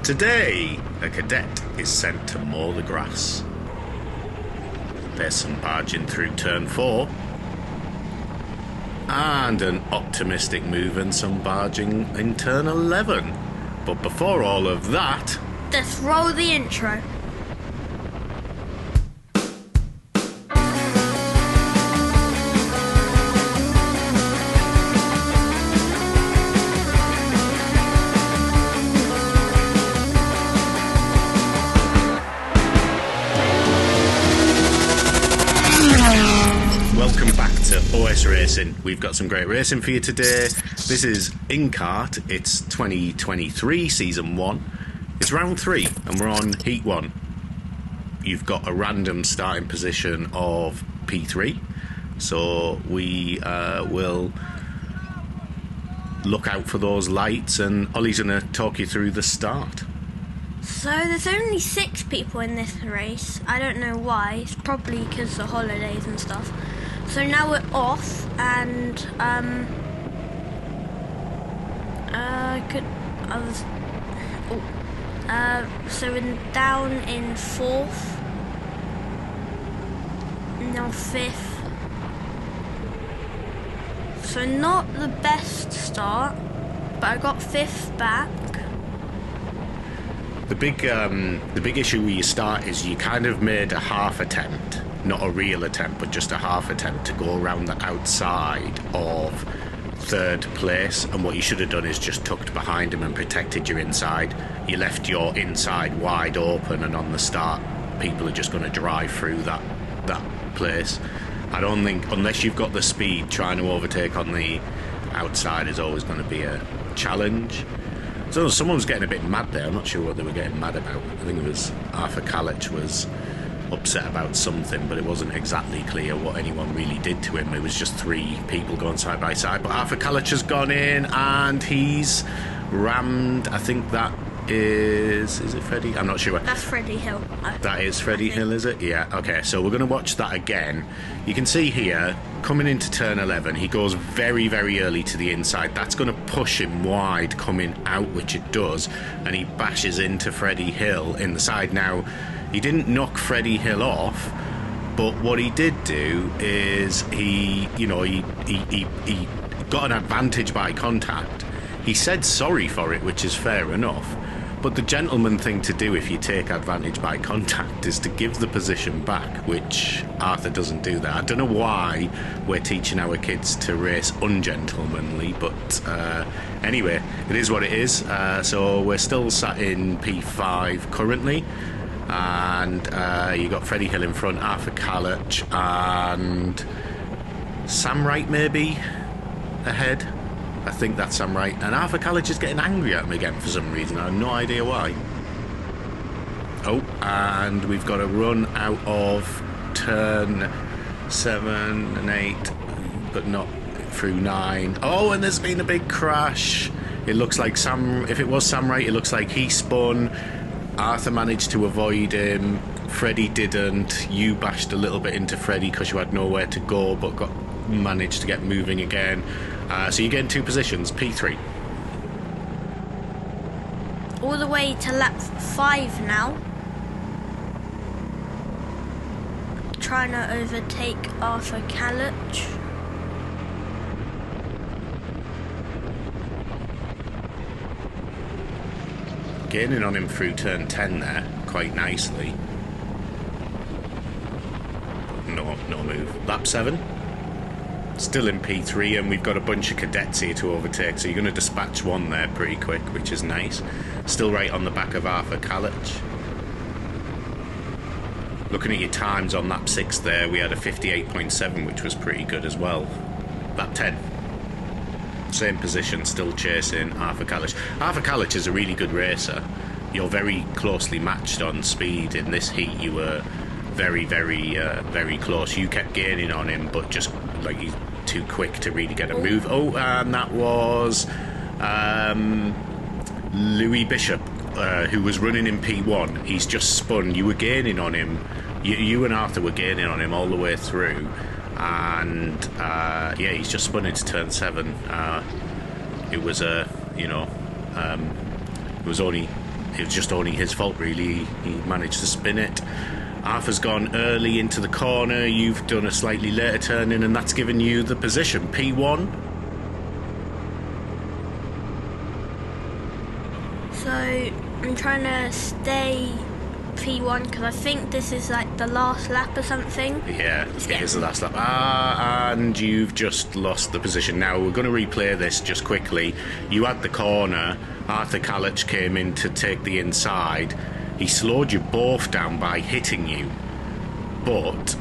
Today, a cadet is sent to mow the grass. There's some barging through turn 4. And an optimistic move and some barging in turn 11. But before all of that... let's roll the intro. Welcome back to OS Racing. We've got some great racing for you today. This is InKart. It's 2023 Season 1. It's Round 3 and we're on Heat 1. You've got a random starting position of P3. So we will look out for those lights and Ollie's going to talk you through the start. So there's only 6 people in this race. I don't know why. It's probably because of holidays and stuff. So now we're off, and so we're down in 4th, now 5th. So not the best start, but I got 5th back. The big issue with your start is you kind of made a half attempt, not a real attempt, but just a half attempt to go around the outside of 3rd place, and what you should have done is just tucked behind him and protected your inside. You left your inside wide open, and on the start people are just going to drive through that place. I don't think, unless you've got the speed, trying to overtake on the outside is always going to be a challenge. So someone was getting a bit mad there. I'm not sure what they were getting mad about. I think it was Arthur Kalich was upset about something, but it wasn't exactly clear what anyone really did to him. It was just 3 people going side by side. But Arthur Kalich has gone in and he's rammed, I think that is it Freddie? I'm not sure. That's Freddie Hill. That is Freddie Hill, is it? Yeah, okay, so we're going to watch that again. You can see here, coming into turn 11, he goes very, very early to the inside. That's going to push him wide coming out, which it does, and he bashes into Freddie Hill in the side. Now, he didn't knock Freddie Hill off, but what he did do is he got an advantage by contact. He said sorry for it, which is fair enough. But the gentleman thing to do if you take advantage by contact is to give the position back, which Arthur doesn't do that. I don't know why we're teaching our kids to race ungentlemanly, but anyway, it is what it is. So we're still sat in P5 currently, and you got Freddie Hill in front, Arthur Kalich and Sam Wright maybe ahead. I think that's Sam Wright, and Arthur Kalich is getting angry at him again for some reason. I have no idea why. Oh, and we've got a run out of turn 7 and 8, but not through 9. Oh, and there's been a big crash. It looks like if it was Sam Wright, it looks like he spun. Arthur managed to avoid him. Freddie didn't. You bashed a little bit into Freddie because you had nowhere to go, but managed to get moving again. So you get in 2 positions, P3. All the way to lap 5 now. Trying to overtake Arthur Kalich. Gaining on him through turn 10 there, quite nicely. No move. Lap 7. Still in P3, and we've got a bunch of cadets here to overtake, so you're going to dispatch one there pretty quick, which is nice. Still right on the back of Arthur Kalich. Looking at your times on lap 6 there, we had a 58.7, which was pretty good as well. Lap 10. Same position, still chasing Arthur Kalich. Arthur Kalich is a really good racer. You're very closely matched on speed. In this heat, you were very, very close. You kept gaining on him, but just like he's too quick to really get a move. Oh, and that was Louis Bishop, who was running in P1. He's just spun. You were gaining on him. You and Arthur were gaining on him all the way through, and yeah, he's just spun into turn 7. It was it was only it was just only his fault, really. He managed to spin it. Arthur's gone early into the corner. You've done a slightly later turn in, and that's given you the position. P1. So I'm trying to stay P1 because I think this is like the last lap or something. Yeah, it is the last lap. And you've just lost the position. Now, we're going to replay this just quickly. You had the corner. Arthur Kalich came in to take the inside. He slowed you both down by hitting you. But,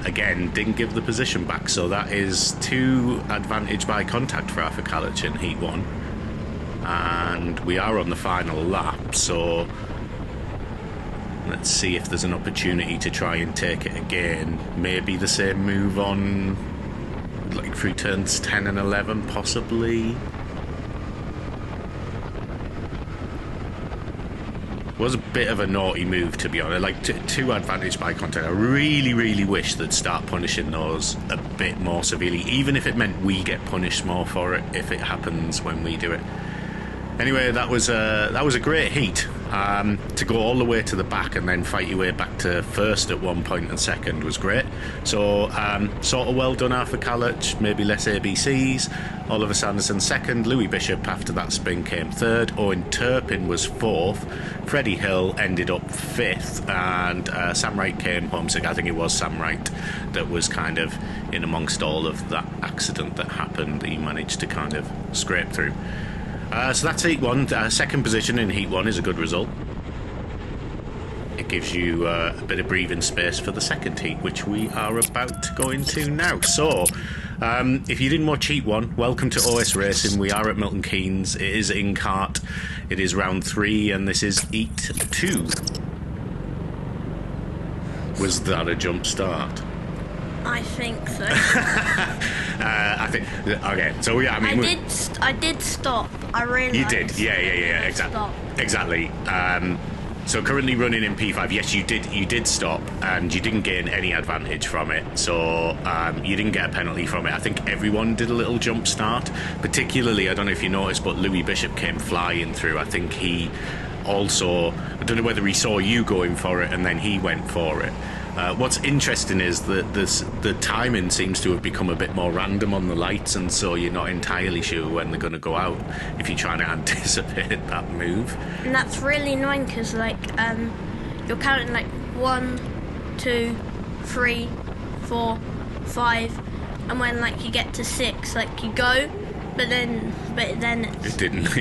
again, didn't give the position back. So that is 2 advantage by contact for Arthur Kalich in Heat 1. And we are on the final lap, so let's see if there's an opportunity to try and take it again. Maybe the same move on, like, through turns 10 and 11, possibly. Was a bit of a naughty move, to be honest. Like, 2 advantage by contact. I really wish they'd start punishing those a bit more severely, even if it meant we get punished more for it if it happens when we do it. Anyway, that was a great heat. To go all the way to the back and then fight your way back to first at one point and second was great. So, sort of well done, Arthur Kalich. Maybe less ABCs. Oliver Sanderson second. Louis Bishop after that spin came third. Owen Turpin was fourth. Freddie Hill ended up fifth, and Sam Wright came home. So I think it was Sam Wright that was kind of in amongst all of that accident that happened. He managed to kind of scrape through. So that's Heat 1. Second position in Heat 1 is a good result. It gives you a bit of breathing space for the second heat, which we are about to go into now. So, if you didn't watch Heat 1, welcome to OS Racing. We are at Milton Keynes. It is InKart. It is round 3, and this is Heat 2. Was that a jump start? I think so. I think. Okay, so yeah, I mean, I did stop. I realised. You did, yeah, exactly. So currently running in P5. Yes, you did stop, and you didn't gain any advantage from it. So you didn't get a penalty from it. I think everyone did a little jump start. Particularly, I don't know if you noticed, but Louis Bishop came flying through. I think he also. I don't know whether he saw you going for it, and then he went for it. What's interesting is that the timing seems to have become a bit more random on the lights, and so you're not entirely sure when they're going to go out if you're trying to anticipate that move. And that's really annoying because, like, you're counting like 1, 2, 3, 4, 5, and when like you get to 6, like you go, but then it didn't.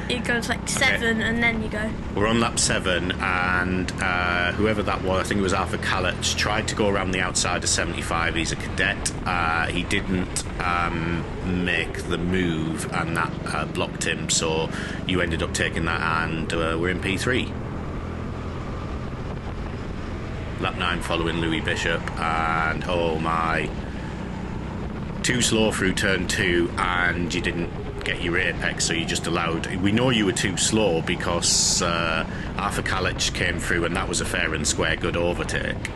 It goes like 7, and then you go. We're on lap 7, and whoever that was, I think it was Arthur Kalich, tried to go around the outside of 75. He's a cadet. He didn't make the move, and that blocked him. So you ended up taking that, and we're in P3. Lap 9 following Louis Bishop, and oh my. Too slow through turn 2, and you didn't get your apex, so you just allowed. We know you were too slow because Arthur Kalich came through, and that was a fair and square good overtake.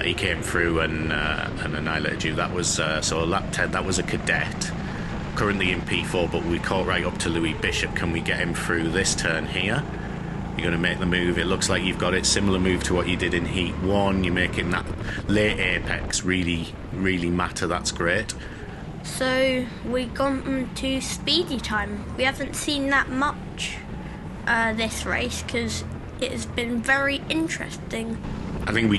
He came through and annihilated you. That was so lap 10. That was a cadet, currently in P4, but we caught right up to Louis Bishop. Can we get him through this turn here? You're going to make the move. It looks like you've got it. Similar move to what you did in Heat 1. You're making that late apex really matter. That's great. So we've gone to speedy time. We haven't seen that much this race because it has been very interesting. I think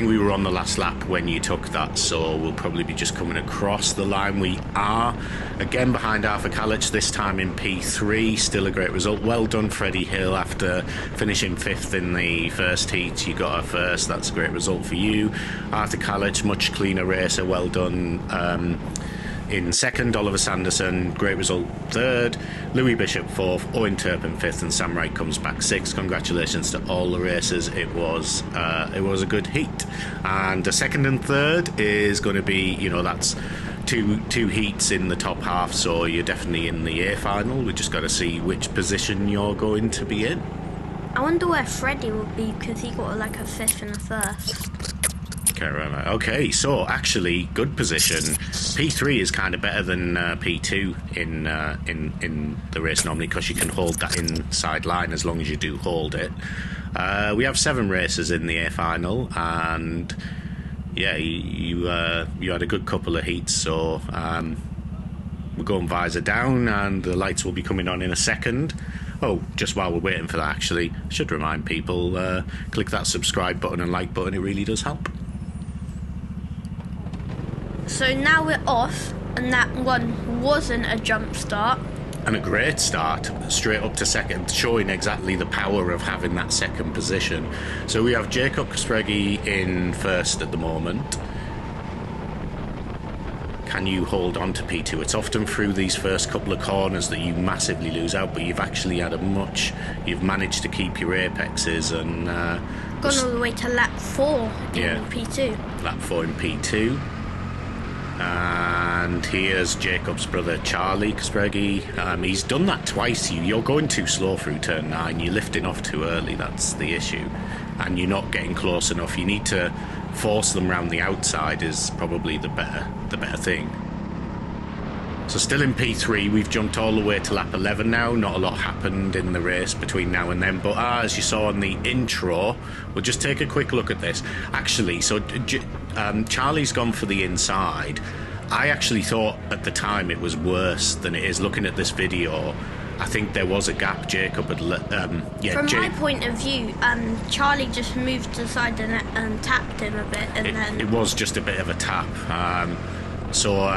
we were on the last lap when you took that, so we'll probably be just coming across the line. We are again behind Arthur Kalich, this time in P3. Still a great result. Well done, Freddie Hill. After finishing 5th in the first heat, you got a first. That's a great result for you. Arthur Kalich, much cleaner racer. Well done. In second, Oliver Sanderson, great result, 3rd. Louis Bishop 4th, Owen Turpin 5th, and Sam Wright comes back 6th. Congratulations to all the racers. It was a good heat. And the 2nd and 3rd is going to be, that's two heats in the top half, so you're definitely in the A final. We just got to see which position you're going to be in. I wonder where Freddie will be because he got like a 5th and a 1st. Okay, so actually, good position. P3 is kind of better than P2 in the race normally, because you can hold that inside line as long as you do hold it. We have 7 races in the A final, and yeah, you had a good couple of heats. So we're going visor down, and the lights will be coming on in a second. Oh, just while we're waiting for that, actually, I should remind people, click that subscribe button and like button. It really does help. So now we're off, and that one wasn't a jump start. And a great start, straight up to second, showing exactly the power of having that second position. So we have Jacob Kospregi in first at the moment. Can you hold on to P2? It's often through these first couple of corners that you massively lose out, but you've actually had you've managed to keep your apexes and... gone all the way to lap 4 in P2. Lap 4 in P2. And here's Jacob's brother Charlie Kospregi. He's done that twice. You're going too slow through turn 9. You're lifting off too early. That's the issue. And you're not getting close enough. You need to force them round the outside is probably the better thing. So still in P3, we've jumped all the way to lap 11 now. Not a lot happened in the race between now and then, but as you saw on the intro, we'll just take a quick look at this. Actually, so Charlie's gone for the inside. I actually thought at the time it was worse than it is. Looking at this video, I think there was a gap. Jacob had From my point of view, Charlie just moved to the side and tapped him a bit, and then it was just a bit of a tap. So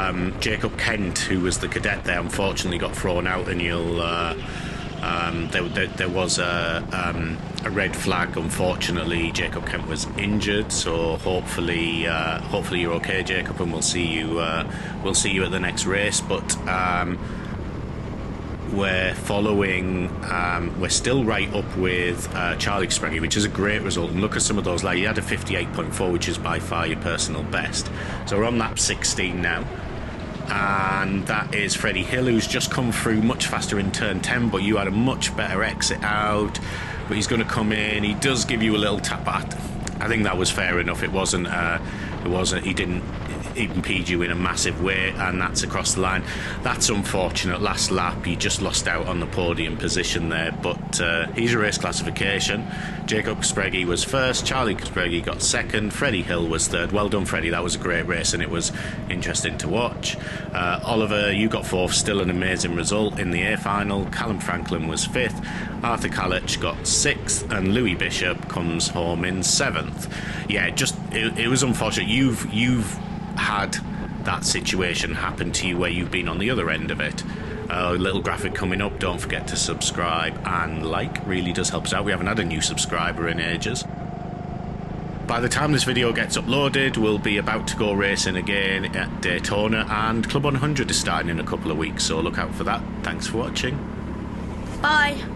Jacob Kent, who was the cadet there, unfortunately got thrown out, and there was a red flag. Unfortunately, Jacob Kent was injured. So hopefully you're okay, Jacob, and we'll see you at the next race. But we're following, we're still right up with Charlie Kospregi, which is a great result. And look at some of those, like he had a 58.4, which is by far your personal best. So we're on lap 16 now, and that is Freddie Hill, who's just come through much faster in turn 10, but you had a much better exit out. But he's going to come in. He does give you a little tap at. I think that was fair enough. It wasn't. He didn't impede you in a massive way, and that's across the line. That's unfortunate. Last lap, you just lost out on the podium position there, but here's your race classification. Jacob Kospregi was first, Charlie Kospregi got second, Freddie Hill was third. Well done, Freddie. That was a great race, and it was interesting to watch. Oliver, you got fourth, still an amazing result in the A final. Callum Franklin was fifth, Arthur Kalich got sixth, and Louis Bishop comes home in seventh. Yeah, it was unfortunate. You've had that situation happen to you where you've been on the other end of it. A little graphic coming up. Don't forget to subscribe and like. Really does help us out. We haven't had a new subscriber in ages. By the time this video gets uploaded, we'll be about to go racing again at Daytona, and Club 100 is starting in a couple of weeks, so look out for that. Thanks for watching. bye.